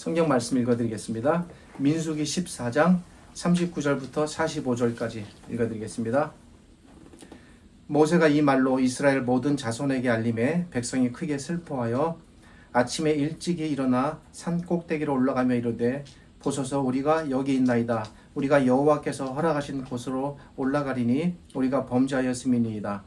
성경 말씀 읽어드리겠습니다. 민수기 14장 39절부터 45절까지 읽어드리겠습니다. 모세가 이 말로 이스라엘 모든 자손에게 알림해 백성이 크게 슬퍼하여 아침에 일찍이 일어나 산 꼭대기로 올라가며 이르되 보소서 우리가 여기 있나이다. 우리가 여호와께서 허락하신 곳으로 올라가리니 우리가 범죄하였음이니이다.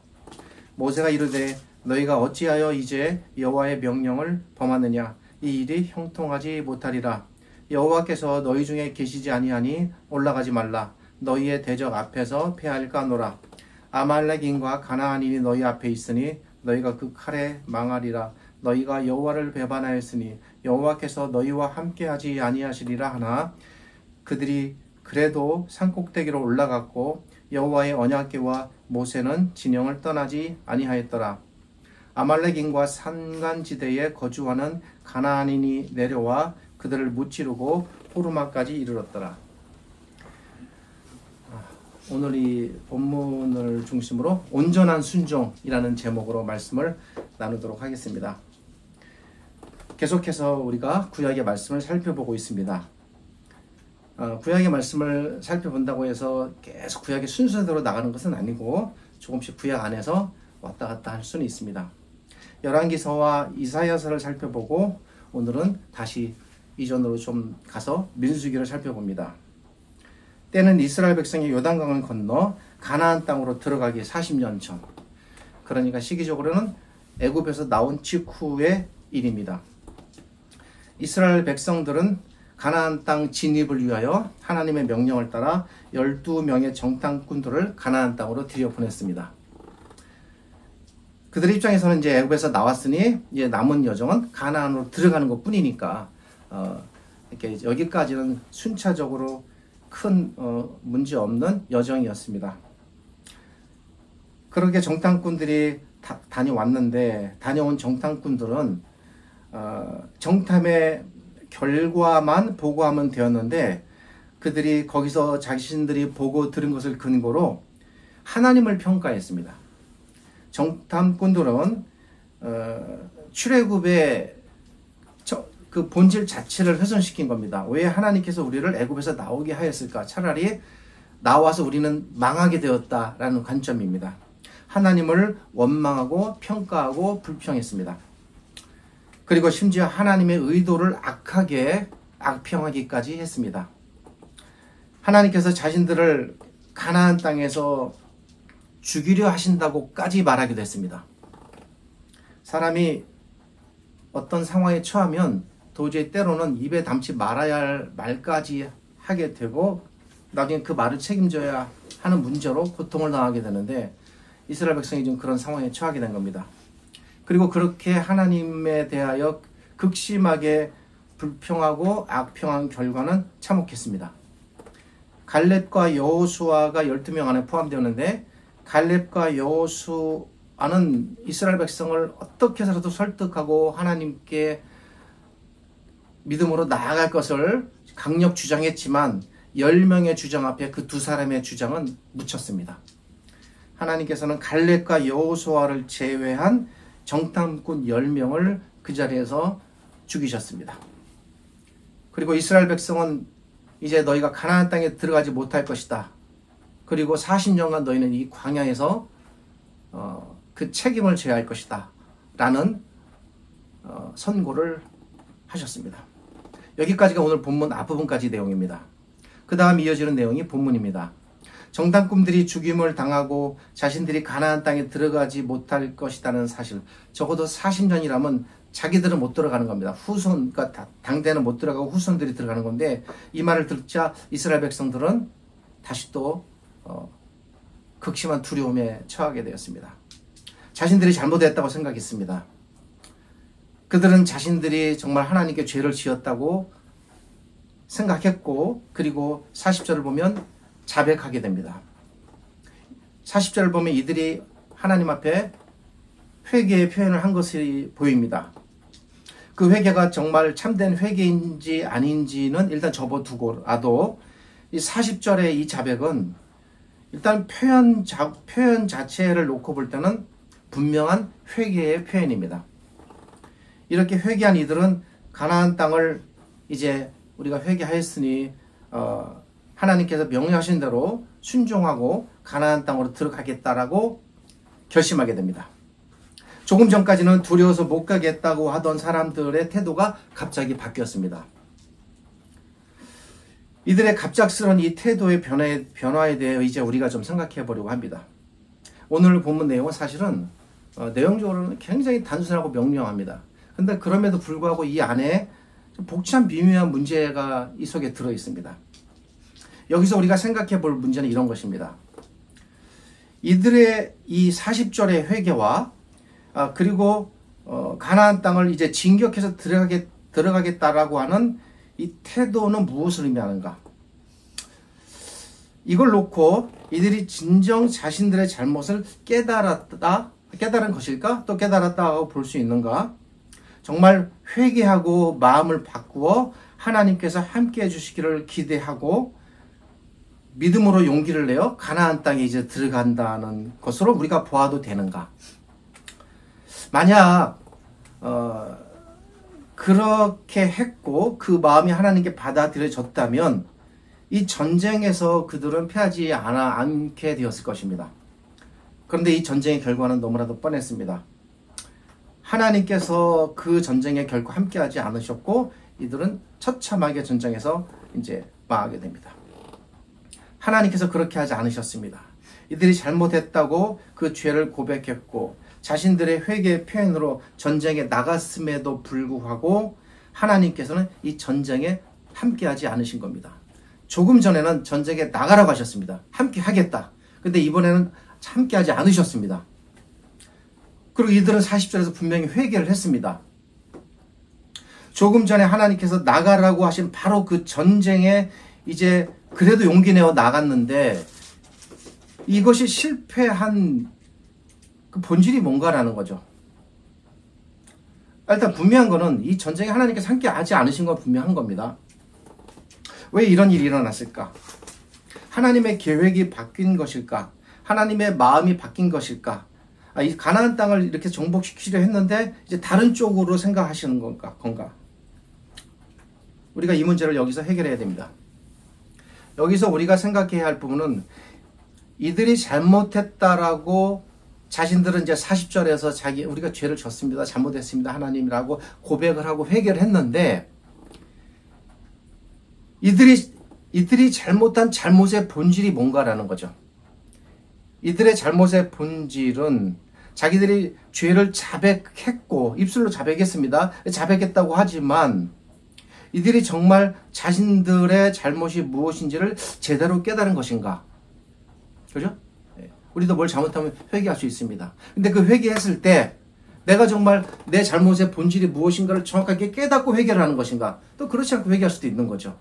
모세가 이르되 너희가 어찌하여 이제 여호와의 명령을 범하느냐. 이 일이 형통하지 못하리라. 여호와께서 너희 중에 계시지 아니하니 올라가지 말라. 너희의 대적 앞에서 패할까노라. 아말렉인과 가나안인이 너희 앞에 있으니 너희가 그 칼에 망하리라. 너희가 여호와를 배반하였으니 여호와께서 너희와 함께하지 아니하시리라 하나 그들이 그래도 산꼭대기로 올라갔고 여호와의 언약궤와 모세는 진영을 떠나지 아니하였더라. 아말렉인과 산간지대에 거주하는 가나안인이 내려와 그들을 무찌르고 호르마까지 이르렀더라. 오늘 이 본문을 중심으로 온전한 순종이라는 제목으로 말씀을 나누도록 하겠습니다. 계속해서 우리가 구약의 말씀을 살펴보고 있습니다. 구약의 말씀을 살펴본다고 해서 계속 구약의 순서대로 나가는 것은 아니고 조금씩 구약 안에서 왔다 갔다 할 수는 있습니다. 열왕기서와 이사야서를 살펴보고 오늘은 다시 이전으로 좀 가서 민수기를 살펴봅니다. 때는 이스라엘 백성이 요단강을 건너 가나안 땅으로 들어가기 40년 전, 그러니까 시기적으로는 애굽에서 나온 직후의 일입니다. 이스라엘 백성들은 가나안 땅 진입을 위하여 하나님의 명령을 따라 12명의 정탐꾼들을 가나안 땅으로 들여보냈습니다. 그들 입장에서는 이제 애굽에서 나왔으니 이제 남은 여정은 가나안으로 들어가는 것 뿐이니까 이렇게 여기까지는 순차적으로 큰 문제 없는 여정이었습니다. 그렇게 정탐꾼들이 다녀왔는데 다녀온 정탐꾼들은 정탐의 결과만 보고하면 되었는데 그들이 거기서 자신들이 보고 들은 것을 근거로 하나님을 평가했습니다. 정탐꾼들은 출애굽의 그 본질 자체를 훼손시킨 겁니다. 왜 하나님께서 우리를 애굽에서 나오게 하였을까? 차라리 나와서 우리는 망하게 되었다라는 관점입니다. 하나님을 원망하고 평가하고 불평했습니다. 그리고 심지어 하나님의 의도를 악평하기까지 했습니다. 하나님께서 자신들을 가나안 땅에서 죽이려 하신다고까지 말하기도 했습니다. 사람이 어떤 상황에 처하면 도저히 때로는 입에 담지 말아야 할 말까지 하게 되고 나중에 그 말을 책임져야 하는 문제로 고통을 당하게 되는데 이스라엘 백성이 좀 그런 상황에 처하게 된 겁니다. 그리고 그렇게 하나님에 대하여 극심하게 불평하고 악평한 결과는 참혹했습니다. 갈렙과 여호수아가 12명 안에 포함되었는데 갈렙과 여호수아는 이스라엘 백성을 어떻게 해서라도 설득하고 하나님께 믿음으로 나아갈 것을 강력 주장했지만 10명의 주장 앞에 그 두 사람의 주장은 묻혔습니다. 하나님께서는 갈렙과 여호수아를 제외한 정탐꾼 10명을 그 자리에서 죽이셨습니다. 그리고 이스라엘 백성은 이제 너희가 가나안 땅에 들어가지 못할 것이다. 그리고 40년간 너희는 이 광야에서 그 책임을 져야 할 것이다. 라는 선고를 하셨습니다. 여기까지가 오늘 본문 앞부분까지 내용입니다. 그 다음 이어지는 내용이 본문입니다. 정탐꾼들이 죽임을 당하고 자신들이 가나안 땅에 들어가지 못할 것이라는 사실, 적어도 40년이라면 자기들은 못 들어가는 겁니다. 그러니까 당대는 못 들어가고 후손들이 들어가는 건데 이 말을 듣자 이스라엘 백성들은 다시 또 극심한 두려움에 처하게 되었습니다. 자신들이 잘못했다고 생각했습니다. 그들은 자신들이 정말 하나님께 죄를 지었다고 생각했고 그리고 40절을 보면 자백하게 됩니다. 40절을 보면 이들이 하나님 앞에 회개의 표현을 한 것이 보입니다. 그 회개가 정말 참된 회개인지 아닌지는 일단 접어두고라도 이 40절의 이 자백은 일단 표현 자체를 놓고 볼 때는 분명한 회개의 표현입니다. 이렇게 회개한 이들은 가나안 땅을 이제 우리가 회개하였으니 하나님께서 명령하신 대로 순종하고 가나안 땅으로 들어가겠다라고 결심하게 됩니다. 조금 전까지는 두려워서 못 가겠다고 하던 사람들의 태도가 갑자기 바뀌었습니다. 이들의 갑작스러운 이 태도의 변화에 대해 이제 우리가 좀 생각해 보려고 합니다. 오늘 본문 내용은 사실은 내용적으로는 굉장히 단순하고 명료합니다. 근데 그럼에도 불구하고 이 안에 복잡한 미묘한 문제가 이 속에 들어 있습니다. 여기서 우리가 생각해 볼 문제는 이런 것입니다. 이들의 이 40절의 회개와 그리고 가나안 땅을 이제 진격해서 들어가겠다라고 하는 이 태도는 무엇을 의미하는가? 이걸 놓고 이들이 진정 자신들의 잘못을 깨달은 것일까? 또 깨달았다고 볼 수 있는가? 정말 회개하고 마음을 바꾸어 하나님께서 함께 해주시기를 기대하고 믿음으로 용기를 내어 가나안 땅에 이제 들어간다는 것으로 우리가 보아도 되는가? 만약 그렇게 했고 그 마음이 하나님께 받아들여졌다면 이 전쟁에서 그들은 패하지 않게 되었을 것입니다. 그런데 이 전쟁의 결과는 너무나도 뻔했습니다. 하나님께서 그 전쟁에 결코 함께하지 않으셨고 이들은 처참하게 전쟁에서 이제 망하게 됩니다. 하나님께서 그렇게 하지 않으셨습니다. 이들이 잘못했다고 그 죄를 고백했고 자신들의 회개의 표현으로 전쟁에 나갔음에도 불구하고 하나님께서는 이 전쟁에 함께하지 않으신 겁니다. 조금 전에는 전쟁에 나가라고 하셨습니다. 함께 하겠다. 근데 이번에는 함께하지 않으셨습니다. 그리고 이들은 40절에서 분명히 회개를 했습니다. 조금 전에 하나님께서 나가라고 하신 바로 그 전쟁에 이제 그래도 용기 내어 나갔는데 이것이 실패한 그 본질이 뭔가라는 거죠. 일단 분명한 거는 이 전쟁에 하나님께서 함께 하지 않으신 건 분명한 겁니다. 왜 이런 일이 일어났을까? 하나님의 계획이 바뀐 것일까? 하나님의 마음이 바뀐 것일까? 이 가나안 땅을 이렇게 정복시키려 했는데 이제 다른 쪽으로 생각하시는 건가? 우리가 이 문제를 여기서 해결해야 됩니다. 여기서 우리가 생각해야 할 부분은 이들이 잘못했다라고 자신들은 이제 40절에서 우리가 죄를 졌습니다. 잘못했습니다. 하나님이라고 고백을 하고 회개를 했는데 이들이 잘못한 잘못의 본질이 뭔가라는 거죠. 이들의 잘못의 본질은 자기들이 죄를 자백했고 입술로 자백했습니다. 자백했다고 하지만 이들이 정말 자신들의 잘못이 무엇인지를 제대로 깨달은 것인가? 그죠? 우리도 뭘 잘못하면 회개할 수 있습니다. 근데 그 회개했을 때 내가 정말 내 잘못의 본질이 무엇인가를 정확하게 깨닫고 회개를 하는 것인가? 또 그렇지 않고 회개할 수도 있는 거죠.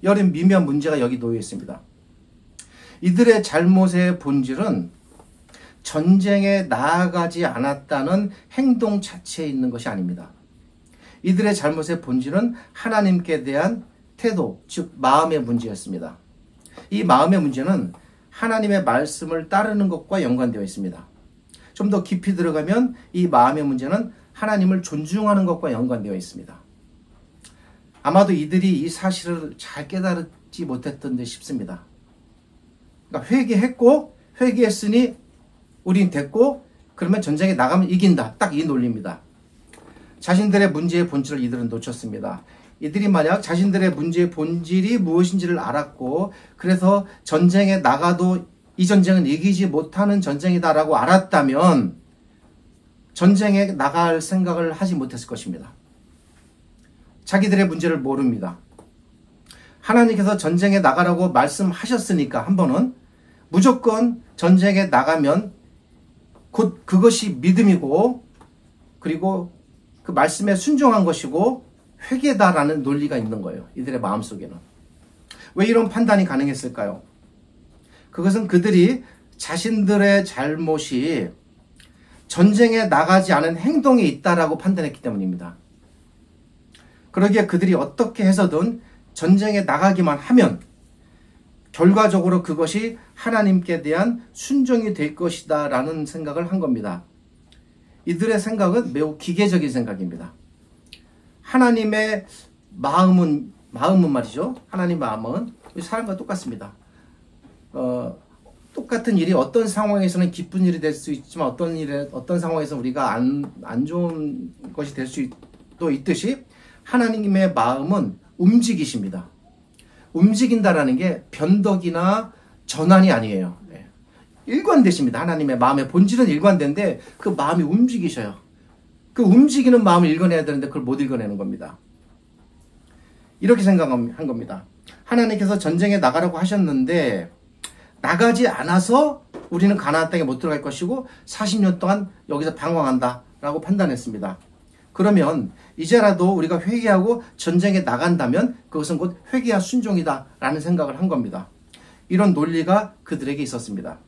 여러 미묘한 문제가 여기 놓여 있습니다. 이들의 잘못의 본질은 전쟁에 나아가지 않았다는 행동 자체에 있는 것이 아닙니다. 이들의 잘못의 본질은 하나님께 대한 태도, 즉 마음의 문제였습니다. 이 마음의 문제는 하나님의 말씀을 따르는 것과 연관되어 있습니다. 좀 더 깊이 들어가면 이 마음의 문제는 하나님을 존중하는 것과 연관되어 있습니다. 아마도 이들이 이 사실을 잘 깨달지 못했던 듯 싶습니다. 그러니까 회개했으니 우린 됐고 그러면 전쟁에 나가면 이긴다. 딱 이 논리입니다. 자신들의 문제의 본질을 이들은 놓쳤습니다. 이들이 만약 자신들의 문제의 본질이 무엇인지를 알았고 그래서 전쟁에 나가도 이 전쟁은 이기지 못하는 전쟁이다라고 알았다면 전쟁에 나갈 생각을 하지 못했을 것입니다. 자기들의 문제를 모릅니다. 하나님께서 전쟁에 나가라고 말씀하셨으니까 한 번은 무조건 전쟁에 나가면 곧 그것이 믿음이고 그리고 그 말씀에 순종한 것이고 회개다라는 논리가 있는 거예요. 이들의 마음속에는. 왜 이런 판단이 가능했을까요? 그것은 그들이 자신들의 잘못이 전쟁에 나가지 않은 행동에 있다라고 판단했기 때문입니다. 그러기에 그들이 어떻게 해서든 전쟁에 나가기만 하면 결과적으로 그것이 하나님께 대한 순종이 될 것이다 라는 생각을 한 겁니다. 이들의 생각은 매우 기계적인 생각입니다. 하나님의 마음은 말이죠. 하나님 마음은 사람과 똑같습니다. 똑같은 일이 어떤 상황에서는 기쁜 일이 될 수 있지만 어떤 상황에서 우리가 안 좋은 것이 될 수도 있듯이 하나님의 마음은 움직이십니다. 움직인다라는 게 변덕이나 전환이 아니에요. 일관되십니다. 하나님의 마음의 본질은 일관된데 그 마음이 움직이셔요. 그 움직이는 마음을 읽어내야 되는데 그걸 못 읽어내는 겁니다. 이렇게 생각한 겁니다. 하나님께서 전쟁에 나가라고 하셨는데 나가지 않아서 우리는 가나안 땅에 못 들어갈 것이고 40년 동안 여기서 방황한다라고 판단했습니다. 그러면 이제라도 우리가 회개하고 전쟁에 나간다면 그것은 곧 회개와 순종이다라는 생각을 한 겁니다. 이런 논리가 그들에게 있었습니다.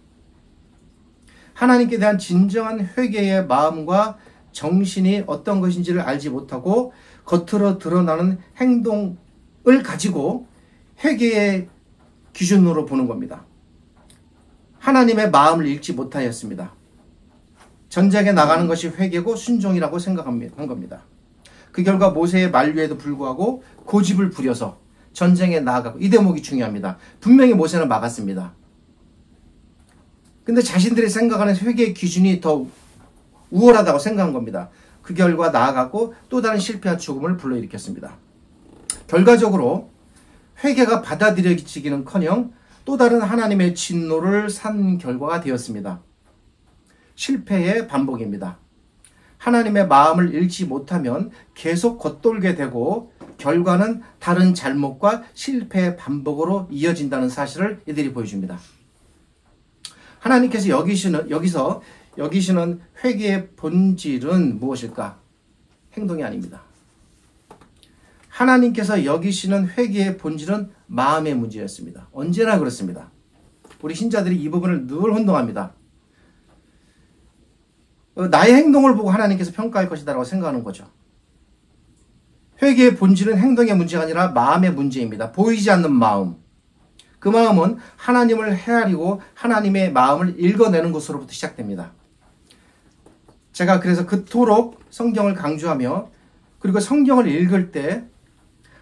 하나님께 대한 진정한 회개의 마음과 정신이 어떤 것인지를 알지 못하고 겉으로 드러나는 행동을 가지고 회개의 기준으로 보는 겁니다. 하나님의 마음을 읽지 못하였습니다. 전쟁에 나가는 것이 회개고 순종이라고 생각한 겁니다. 그 결과 모세의 만류에도 불구하고 고집을 부려서 전쟁에 나아가고, 이 대목이 중요합니다. 분명히 모세는 막았습니다. 근데 자신들이 생각하는 회개의 기준이 더 우월하다고 생각한 겁니다. 그 결과 나아가고 또 다른 실패와 죽음을 불러일으켰습니다. 결과적으로 회개가 받아들여지기는커녕 또 다른 하나님의 진노를 산 결과가 되었습니다. 실패의 반복입니다. 하나님의 마음을 읽지 못하면 계속 겉돌게 되고 결과는 다른 잘못과 실패의 반복으로 이어진다는 사실을 이들이 보여줍니다. 하나님께서 여기서 여기시는 회개의 본질은 무엇일까? 행동이 아닙니다. 하나님께서 여기시는 회개의 본질은 마음의 문제였습니다. 언제나 그렇습니다. 우리 신자들이 이 부분을 늘 혼동합니다. 나의 행동을 보고 하나님께서 평가할 것이다라고 생각하는 거죠. 회개의 본질은 행동의 문제가 아니라 마음의 문제입니다. 보이지 않는 마음. 그 마음은 하나님을 헤아리고 하나님의 마음을 읽어내는 것으로부터 시작됩니다. 제가 그래서 그토록 성경을 강조하며 그리고 성경을 읽을 때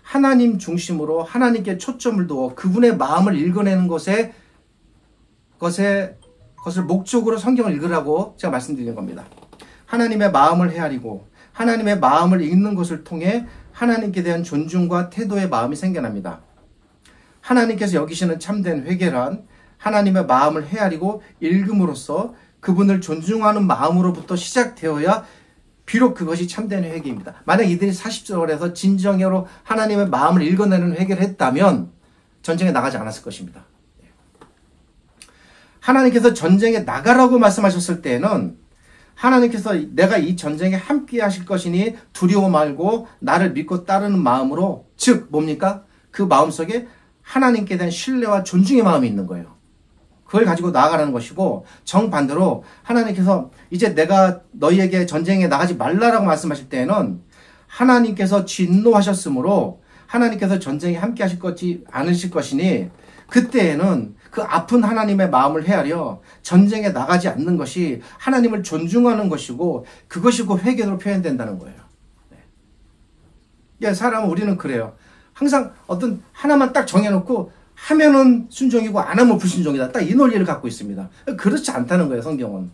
하나님 중심으로 하나님께 초점을 두어 그분의 마음을 읽어내는 것을 목적으로 성경을 읽으라고 제가 말씀드리는 겁니다. 하나님의 마음을 헤아리고 하나님의 마음을 읽는 것을 통해 하나님께 대한 존중과 태도의 마음이 생겨납니다. 하나님께서 여기시는 참된 회개란 하나님의 마음을 헤아리고 읽음으로써 그분을 존중하는 마음으로부터 시작되어야 비록 그것이 참된 회개입니다. 만약 이들이 40절에서 진정으로 하나님의 마음을 읽어내는 회개를 했다면 전쟁에 나가지 않았을 것입니다. 하나님께서 전쟁에 나가라고 말씀하셨을 때에는 하나님께서 내가 이 전쟁에 함께 하실 것이니 두려워 말고 나를 믿고 따르는 마음으로, 즉 뭡니까? 그 마음속에 하나님께 대한 신뢰와 존중의 마음이 있는 거예요. 그걸 가지고 나아가라는 것이고, 정반대로 하나님께서 이제 내가 너희에게 전쟁에 나가지 말라라고 말씀하실 때에는 하나님께서 진노하셨으므로 하나님께서 전쟁에 함께 하실 것이 않으실 것이니 그때에는 그 아픈 하나님의 마음을 헤아려 전쟁에 나가지 않는 것이 하나님을 존중하는 것이고 그것이 곧 회개로 표현된다는 거예요. 네. 사람은 우리는 그래요. 항상 어떤 하나만 딱 정해놓고 하면은 순종이고 안 하면 불순종이다. 딱 이 논리를 갖고 있습니다. 그렇지 않다는 거예요, 성경은.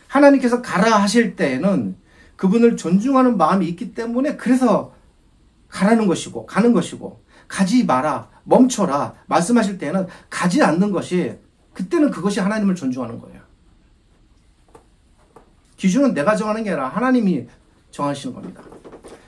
하나님께서 가라 하실 때에는 그분을 존중하는 마음이 있기 때문에 그래서 가라는 것이고 가는 것이고, 가지 마라, 멈춰라 말씀하실 때는 가지 않는 것이, 그때는 그것이 하나님을 존중하는 거예요. 기준은 내가 정하는 게 아니라 하나님이 정하시는 겁니다.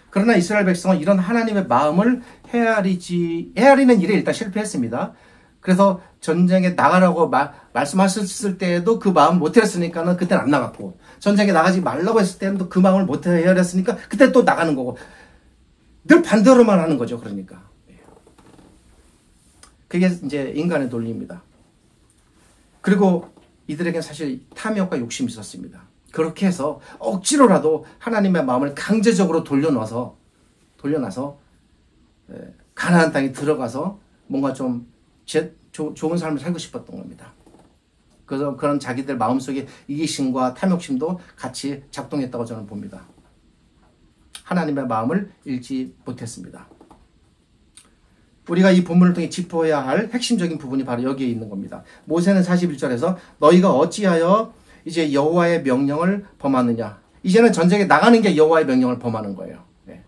그러나 이스라엘 백성은 이런 하나님의 마음을 헤아리는 일에 일단 실패했습니다. 그래서 전쟁에 나가라고 말씀하셨을 때에도 그 마음을 못 헤아렸으니까는 그때는 안 나갔고, 전쟁에 나가지 말라고 했을 때는 또 그 마음을 못 헤아렸으니까 그때 또 나가는 거고, 늘 반대로만 하는 거죠. 그러니까 그게 이제 인간의 논리입니다. 그리고 이들에게는 사실 탐욕과 욕심이 있었습니다. 그렇게 해서 억지로라도 하나님의 마음을 강제적으로 돌려놔서 가나안 땅에 들어가서 뭔가 좀 좋은 삶을 살고 싶었던 겁니다. 그래서 그런 자기들 마음속에 이기심과 탐욕심도 같이 작동했다고 저는 봅니다. 하나님의 마음을 읽지 못했습니다. 우리가 이 본문을 통해 짚어야 할 핵심적인 부분이 바로 여기에 있는 겁니다. 모세는 41절에서 너희가 어찌하여 이제 여호와의 명령을 범하느냐. 이제는 전쟁에 나가는 게 여호와의 명령을 범하는 거예요. 네.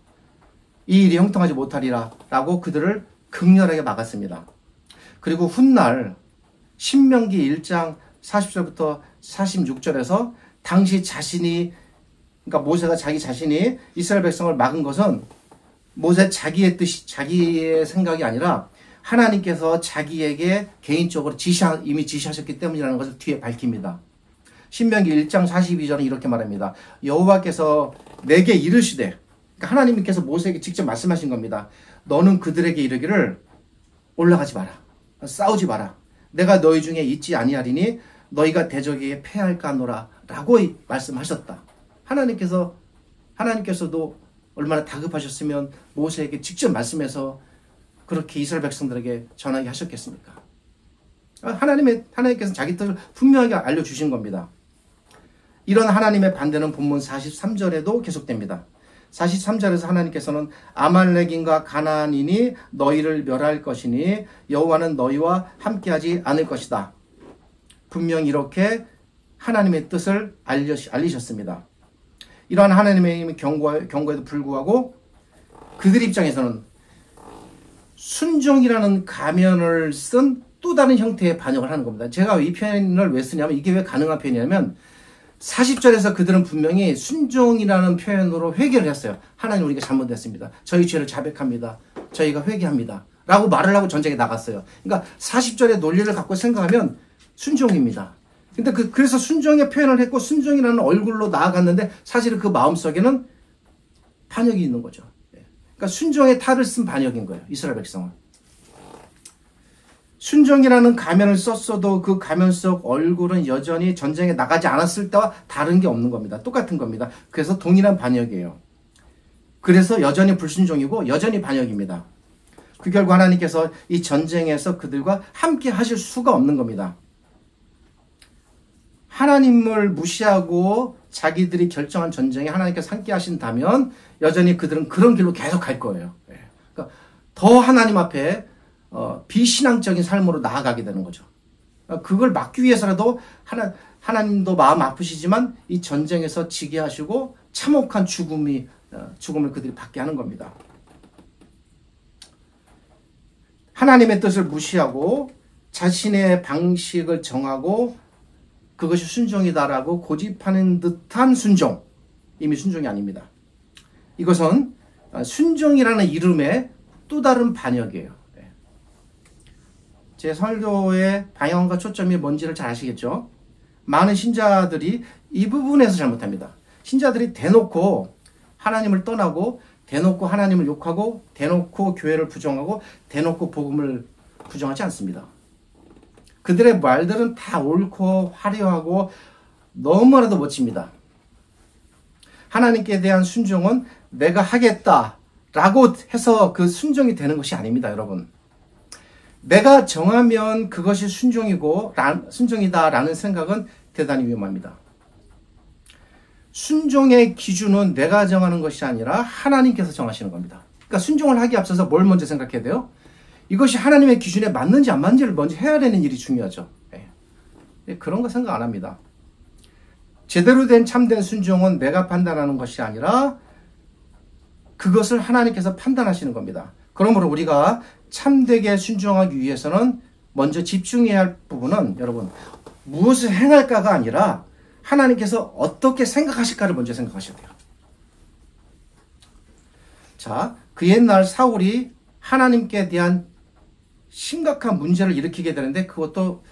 이 일이 형통하지 못하리라 라고 그들을 극렬하게 막았습니다. 그리고 훗날 신명기 1장 40절부터 46절에서 당시 자신이, 그러니까 모세가 자기 자신이 이스라엘 백성을 막은 것은 모세 자기의 뜻이, 자기의 생각이 아니라 하나님께서 자기에게 개인적으로 이미 지시하셨기 때문이라는 것을 뒤에 밝힙니다. 신명기 1장 42절은 이렇게 말합니다. 여호와께서 내게 이르시되, 그러니까 하나님께서 모세에게 직접 말씀하신 겁니다. 너는 그들에게 이르기를 올라가지 마라. 싸우지 마라. 내가 너희 중에 있지 아니하리니 너희가 대적에게 패할까 하노라 라고 말씀하셨다. 하나님께서도 얼마나 다급하셨으면 모세에게 직접 말씀해서 그렇게 이스라엘 백성들에게 전하게 하셨겠습니까? 하나님께서 자기 뜻을 분명하게 알려주신 겁니다. 이런 하나님의 반대는 본문 43절에도 계속됩니다. 43절에서 하나님께서는 아말렉인과 가나안인이 너희를 멸할 것이니 여호와는 너희와 함께하지 않을 것이다. 분명히 이렇게 하나님의 뜻을 알리셨습니다. 이러한 하나님의 경고에도 불구하고 그들 입장에서는 순종이라는 가면을 쓴 또 다른 형태의 반역을 하는 겁니다. 제가 이 표현을 왜 쓰냐면, 이게 왜 가능한 표현이냐면 40절에서 그들은 분명히 순종이라는 표현으로 회개를 했어요. 하나님, 우리가 잘못했습니다. 저희 죄를 자백합니다. 저희가 회개합니다. 라고 말을 하고 전쟁에 나갔어요. 그러니까 40절의 논리를 갖고 생각하면 순종입니다. 근데 그래서 순종의 표현을 했고 순종이라는 얼굴로 나아갔는데 사실은 그 마음속에는 반역이 있는 거죠. 그러니까 순종의 탈을 쓴 반역인 거예요. 이스라엘 백성은. 순종이라는 가면을 썼어도 그 가면 속 얼굴은 여전히 전쟁에 나가지 않았을 때와 다른 게 없는 겁니다. 똑같은 겁니다. 그래서 동일한 반역이에요. 그래서 여전히 불순종이고 여전히 반역입니다. 그 결과 하나님께서 이 전쟁에서 그들과 함께 하실 수가 없는 겁니다. 하나님을 무시하고 자기들이 결정한 전쟁에 하나님께서 함께 하신다면 여전히 그들은 그런 길로 계속 갈 거예요. 그러니까 더 하나님 앞에 비신앙적인 삶으로 나아가게 되는 거죠. 그걸 막기 위해서라도 하나님도 마음 아프시지만 이 전쟁에서 지게 하시고 참혹한 죽음을 그들이 받게 하는 겁니다. 하나님의 뜻을 무시하고 자신의 방식을 정하고 그것이 순종이다라고 고집하는 듯한 순종, 이미 순종이 아닙니다. 이것은 순종이라는 이름의 또 다른 반역이에요. 제 설교의 방향과 초점이 뭔지를 잘 아시겠죠? 많은 신자들이 이 부분에서 잘못합니다. 신자들이 대놓고 하나님을 떠나고 대놓고 하나님을 욕하고 대놓고 교회를 부정하고 대놓고 복음을 부정하지 않습니다. 그들의 말들은 다 옳고 화려하고 너무나도 멋집니다. 하나님께 대한 순종은 내가 하겠다라고 해서 그 순종이 되는 것이 아닙니다, 여러분. 내가 정하면 그것이 순종이다라는 생각은 대단히 위험합니다. 순종의 기준은 내가 정하는 것이 아니라 하나님께서 정하시는 겁니다. 그러니까 순종을 하기에 앞서서 뭘 먼저 생각해야 돼요? 이것이 하나님의 기준에 맞는지 안 맞는지를 먼저 해야 되는 일이 중요하죠. 그런 거 생각 안 합니다. 제대로 된 참된 순종은 내가 판단하는 것이 아니라 그것을 하나님께서 판단하시는 겁니다. 그러므로 우리가 참되게 순종하기 위해서는 먼저 집중해야 할 부분은 여러분, 무엇을 행할까가 아니라 하나님께서 어떻게 생각하실까를 먼저 생각하셔야 돼요. 자, 그 옛날 사울이 하나님께 대한 심각한 문제를 일으키게 되는데 그것도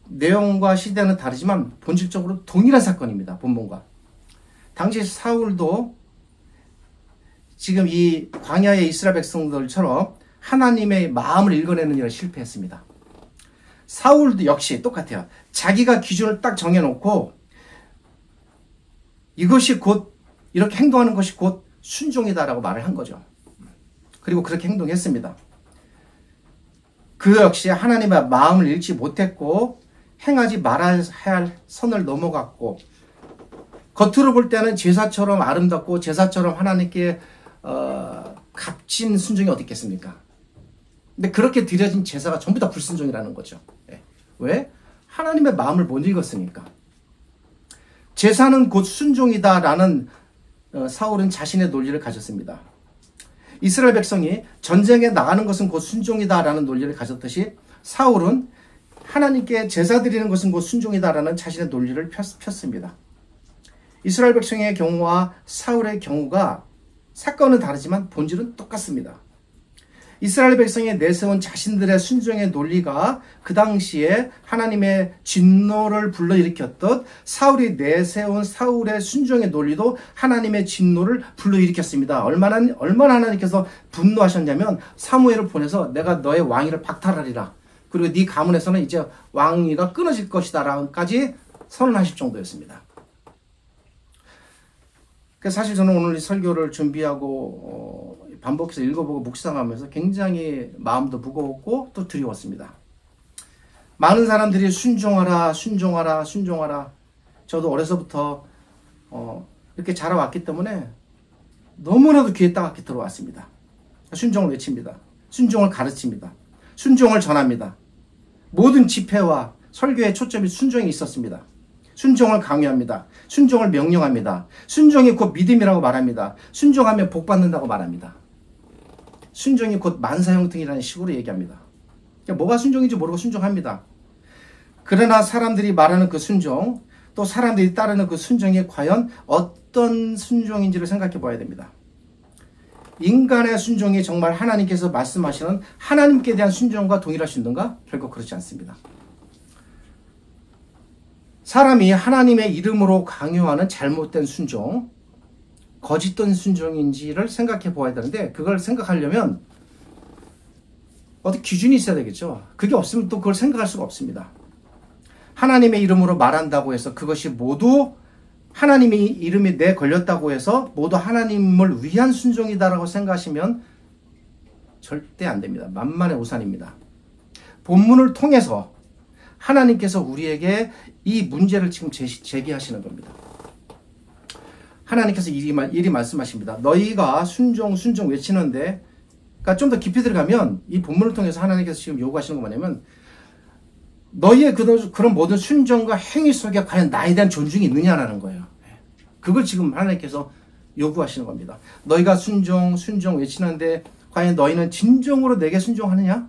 내용과 시대는 다르지만 본질적으로 동일한 사건입니다. 본문과. 당시 사울도 지금 이 광야의 이스라엘 백성들처럼 하나님의 마음을 읽어내는 일에 실패했습니다. 사울도 역시 똑같아요. 자기가 기준을 딱 정해놓고 이것이 곧 이렇게 행동하는 것이 곧 순종이다라고 말을 한 거죠. 그리고 그렇게 행동했습니다. 그 역시 하나님의 마음을 읽지 못했고 행하지 말아야 할 선을 넘어갔고 겉으로 볼 때는 제사처럼 아름답고 제사처럼 하나님께 값진 순종이 어디 있겠습니까? 근데 그렇게 드려진 제사가 전부 다 불순종이라는 거죠. 왜? 하나님의 마음을 못 읽었으니까. 제사는 곧 순종이다라는 사울은 자신의 논리를 가졌습니다. 이스라엘 백성이 전쟁에 나가는 것은 곧 순종이다라는 논리를 가졌듯이 사울은 하나님께 제사 드리는 것은 곧 순종이다라는 자신의 논리를 폈습니다. 이스라엘 백성의 경우와 사울의 경우가 사건은 다르지만 본질은 똑같습니다. 이스라엘 백성이 내세운 자신들의 순종의 논리가 그 당시에 하나님의 진노를 불러일으켰듯 사울이 내세운 사울의 순종의 논리도 하나님의 진노를 불러일으켰습니다. 얼마나 하나님께서 분노하셨냐면 사무엘을 보내서 내가 너의 왕위를 박탈하리라. 그리고 네 가문에서는 이제 왕위가 끊어질 것이다 라고까지 선언하실 정도였습니다. 사실 저는 오늘 이 설교를 준비하고 반복해서 읽어보고 묵상하면서 굉장히 마음도 무거웠고 또 두려웠습니다. 많은 사람들이 순종하라, 순종하라, 순종하라. 저도 어려서부터 이렇게 자라왔기 때문에 너무나도 귀에 따갑게 들어왔습니다. 순종을 외칩니다. 순종을 가르칩니다. 순종을 전합니다. 모든 집회와 설교의 초점이 순종이 있었습니다. 순종을 강요합니다. 순종을 명령합니다. 순종이 곧 믿음이라고 말합니다. 순종하면 복 받는다고 말합니다. 순종이 곧 만사형통이라는 식으로 얘기합니다. 뭐가 순종인지 모르고 순종합니다. 그러나 사람들이 말하는 그 순종, 또 사람들이 따르는 그 순종이 과연 어떤 순종인지를 생각해 봐야 됩니다. 인간의 순종이 정말 하나님께서 말씀하시는 하나님께 대한 순종과 동일할 수 있는가? 결국 그렇지 않습니다. 사람이 하나님의 이름으로 강요하는 잘못된 순종, 거짓된 순종인지를 생각해 보아야 되는데 그걸 생각하려면 어떤 기준이 있어야 되겠죠. 그게 없으면 또 그걸 생각할 수가 없습니다. 하나님의 이름으로 말한다고 해서 그것이 모두 하나님의 이름이 내 걸렸다고 해서 모두 하나님을 위한 순종이다라고 생각하시면 절대 안 됩니다. 만만의 오산입니다. 본문을 통해서 하나님께서 우리에게 이 문제를 지금 제기하시는 겁니다. 하나님께서 이리 말씀하십니다. 너희가 순종 외치는데, 그러니까 좀 더 깊이 들어가면 이 본문을 통해서 하나님께서 지금 요구하시는 거 뭐냐면 너희의 그런 모든 순종과 행위 속에 과연 나에 대한 존중이 있느냐라는 거예요. 그걸 지금 하나님께서 요구하시는 겁니다. 너희가 순종 외치는데 과연 너희는 진정으로 내게 순종하느냐?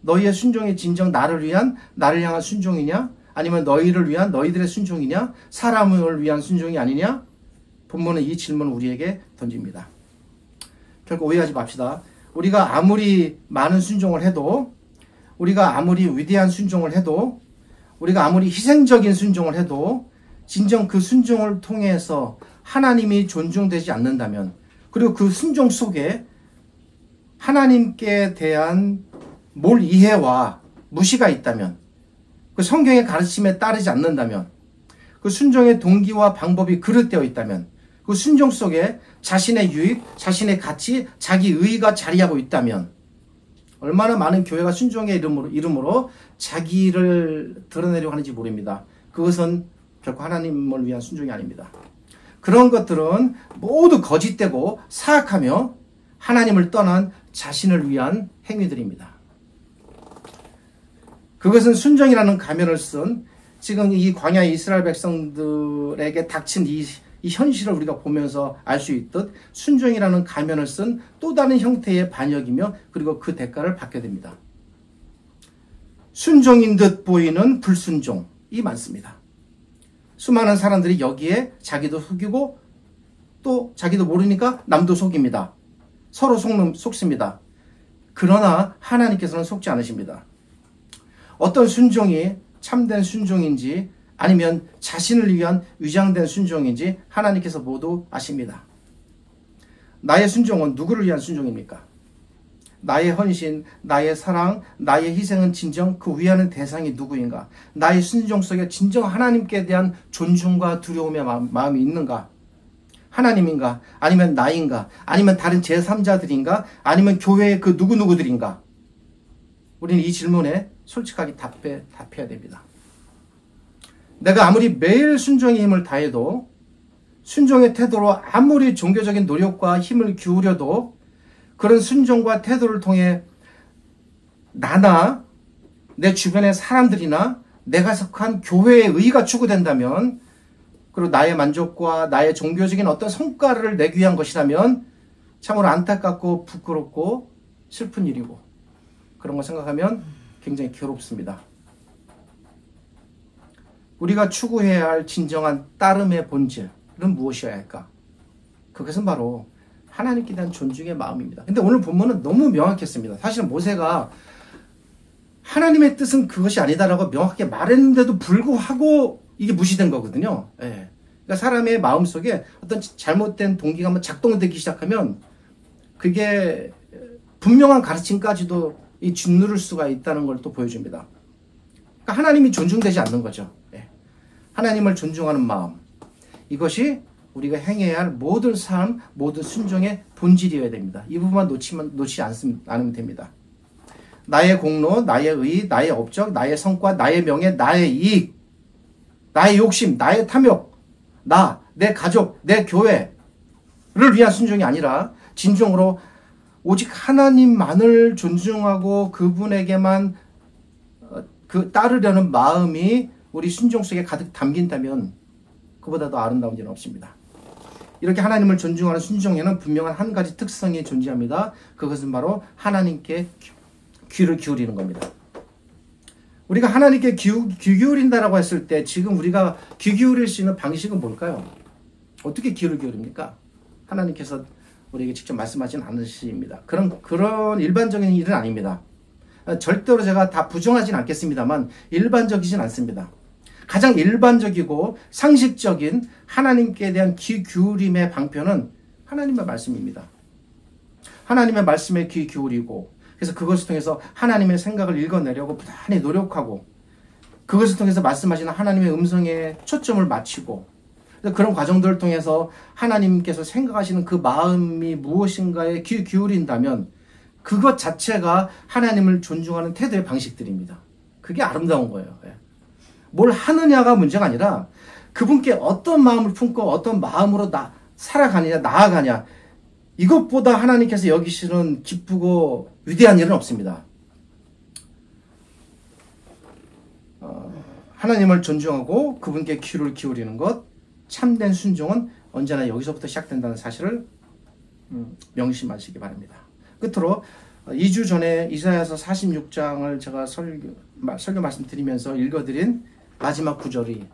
너희의 순종이 진정 나를 향한 순종이냐? 아니면 너희를 위한 너희들의 순종이냐? 사람을 위한 순종이 아니냐? 본문은 이 질문을 우리에게 던집니다. 결국 오해하지 맙시다. 우리가 아무리 많은 순종을 해도, 우리가 아무리 위대한 순종을 해도, 우리가 아무리 희생적인 순종을 해도 진정 그 순종을 통해서 하나님이 존중되지 않는다면, 그리고 그 순종 속에 하나님께 대한 몰이해와 무시가 있다면, 그 성경의 가르침에 따르지 않는다면, 그 순종의 동기와 방법이 그릇되어 있다면, 그 순종 속에 자신의 유익, 자신의 가치, 자기 의의가 자리하고 있다면 얼마나 많은 교회가 순종의 이름으로 자기를 드러내려고 하는지 모릅니다. 그것은 결코 하나님을 위한 순종이 아닙니다. 그런 것들은 모두 거짓되고 사악하며 하나님을 떠난 자신을 위한 행위들입니다. 그것은 순종이라는 가면을 쓴 지금 이 광야의 이스라엘 백성들에게 닥친 이 현실을 우리가 보면서 알 수 있듯 순종이라는 가면을 쓴 또 다른 형태의 반역이며 그리고 그 대가를 받게 됩니다. 순종인 듯 보이는 불순종이 많습니다. 수많은 사람들이 여기에 자기도 속이고 또 자기도 모르니까 남도 속입니다. 서로 속습니다. 그러나 하나님께서는 속지 않으십니다. 어떤 순종이 참된 순종인지 아니면 자신을 위한 위장된 순종인지 하나님께서 모두 아십니다. 나의 순종은 누구를 위한 순종입니까? 나의 헌신, 나의 사랑, 나의 희생은 진정 그 위하는 대상이 누구인가? 나의 순종 속에 진정 하나님께 대한 존중과 두려움의 마음이 있는가? 하나님인가? 아니면 나인가? 아니면 다른 제3자들인가? 아니면 교회의 그 누구누구들인가? 우리는 이 질문에 솔직하게 답해야 됩니다. 내가 아무리 매일 순종의 힘을 다해도 순종의 태도로 아무리 종교적인 노력과 힘을 기울여도 그런 순종과 태도를 통해 나나 내 주변의 사람들이나 내가 속한 교회의 의의가 추구된다면, 그리고 나의 만족과 나의 종교적인 어떤 성과를 내기 위한 것이라면 참으로 안타깝고 부끄럽고 슬픈 일이고, 그런 거 생각하면 굉장히 괴롭습니다. 우리가 추구해야 할 진정한 따름의 본질은 무엇이어야 할까? 그것은 바로 하나님께 대한 존중의 마음입니다. 근데 오늘 본문은 너무 명확했습니다. 사실 모세가 하나님의 뜻은 그것이 아니다라고 명확하게 말했는데도 불구하고 이게 무시된 거거든요. 예. 그러니까 사람의 마음속에 어떤 잘못된 동기가 한번 작동되기 시작하면 그게 분명한 가르침까지도 이 짓누를 수가 있다는 걸 또 보여줍니다. 그러니까 하나님이 존중되지 않는 거죠. 예. 하나님을 존중하는 마음, 이것이 우리가 행해야 할 모든 삶, 모든 순종의 본질이어야 됩니다. 이 부분만 놓치지 않으면 됩니다. 나의 공로, 나의 의, 나의 업적, 나의 성과, 나의 명예, 나의 이익, 나의 욕심, 나의 탐욕, 내 가족, 내 교회를 위한 순종이 아니라 진정으로 오직 하나님만을 존중하고 그분에게만 따르려는 마음이 우리 순종 속에 가득 담긴다면 그보다 더 아름다운 일은 없습니다. 이렇게 하나님을 존중하는 순종에는 분명한 한 가지 특성이 존재합니다. 그것은 바로 하나님께 귀를 기울이는 겁니다. 우리가 하나님께 귀 기울인다라고 했을 때 지금 우리가 귀 기울일 수 있는 방식은 뭘까요? 어떻게 귀를 기울입니까? 하나님께서 우리에게 직접 말씀하지는 않으십니다. 그런 일반적인 일은 아닙니다. 절대로 제가 다 부정하진 않겠습니다만 일반적이진 않습니다. 가장 일반적이고 상식적인 하나님께 대한 귀 기울임의 방편은 하나님의 말씀입니다. 하나님의 말씀에 귀 기울이고, 그래서 그것을 통해서 하나님의 생각을 읽어내려고 부단히 노력하고, 그것을 통해서 말씀하시는 하나님의 음성에 초점을 맞추고, 그런 과정들을 통해서 하나님께서 생각하시는 그 마음이 무엇인가에 귀 기울인다면 그것 자체가 하나님을 존중하는 태도의 방식들입니다. 그게 아름다운 거예요. 뭘 하느냐가 문제가 아니라 그분께 어떤 마음을 품고 어떤 마음으로 살아가느냐, 나아가냐, 이것보다 하나님께서 여기시는 기쁘고 위대한 일은 없습니다. 하나님을 존중하고 그분께 귀를 기울이는 것, 참된 순종은 언제나 여기서부터 시작된다는 사실을 명심하시기 바랍니다. 끝으로 2주 전에 이사야서 46장을 제가 설교 말씀드리면서 읽어드린 마지막 구절이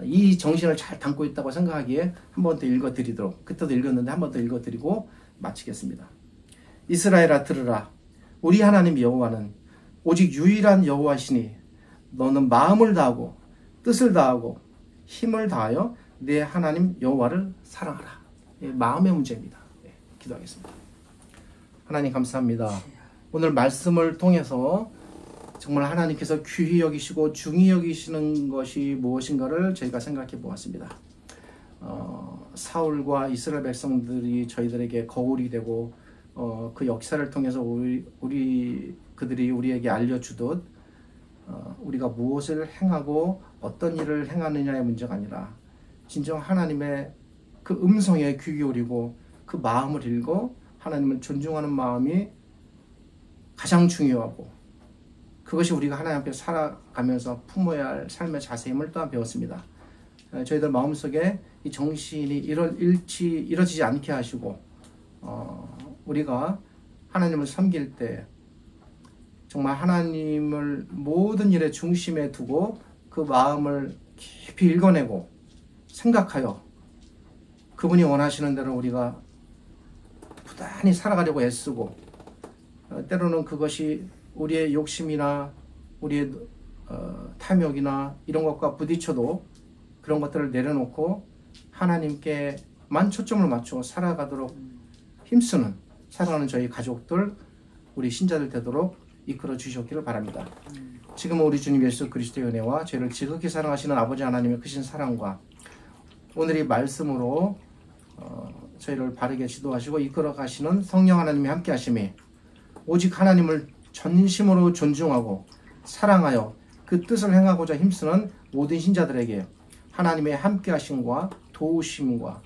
이 정신을 잘 담고 있다고 생각하기에 한 번 더 읽어드리도록, 그때도 읽었는데 한 번 더 읽어드리고 마치겠습니다. 이스라엘아 들으라. 우리 하나님 여호와는 오직 유일한 여호와시니 너는 마음을 다하고 뜻을 다하고 힘을 다하여 내 하나님 여호와를 사랑하라. 마음의 문제입니다. 기도하겠습니다. 하나님 감사합니다. 오늘 말씀을 통해서 정말 하나님께서 귀히 여기시고 중히 여기시는 것이 무엇인가를 저희가 생각해 보았습니다. 사울과 이스라엘 백성들이 저희들에게 거울이 되고 그 역사를 통해서 그들이 우리에게 알려주듯 우리가 무엇을 행하고 어떤 일을 행하느냐의 문제가 아니라 진정 하나님의 그 음성에 귀 기울이고 그 마음을 읽고 하나님을 존중하는 마음이 가장 중요하고, 그것이 우리가 하나님 앞에 살아가면서 품어야 할 삶의 자세임을 또한 배웠습니다. 저희들 마음속에 이 정신이 이뤄지지 않게 하시고 우리가 하나님을 섬길 때 정말 하나님을 모든 일의 중심에 두고 그 마음을 깊이 읽어내고 생각하여 그분이 원하시는 대로 우리가 부단히 살아가려고 애쓰고, 때로는 그것이 우리의 욕심이나 우리의 탐욕이나 이런 것과 부딪혀도 그런 것들을 내려놓고 하나님께만 초점을 맞추고 살아가도록 힘쓰는 사랑하는 저희 가족들, 우리 신자들 되도록 이끌어 주셨기를 바랍니다. 지금 우리 주님 예수 그리스도의 은혜와 저희를 지극히 사랑하시는 아버지 하나님의 크신 사랑과 오늘 이 말씀으로 저희를 바르게 지도하시고 이끌어 가시는 성령 하나님이 함께 하심이, 오직 하나님을 전심으로 존중하고 사랑하여 그 뜻을 행하고자 힘쓰는 모든 신자들에게 하나님의 함께 하심과 도우심과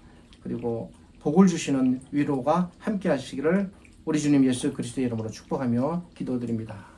그리고 복을 주시는 위로가 함께 하시기를 우리 주님 예수 그리스도의 이름으로 축복하며 기도드립니다.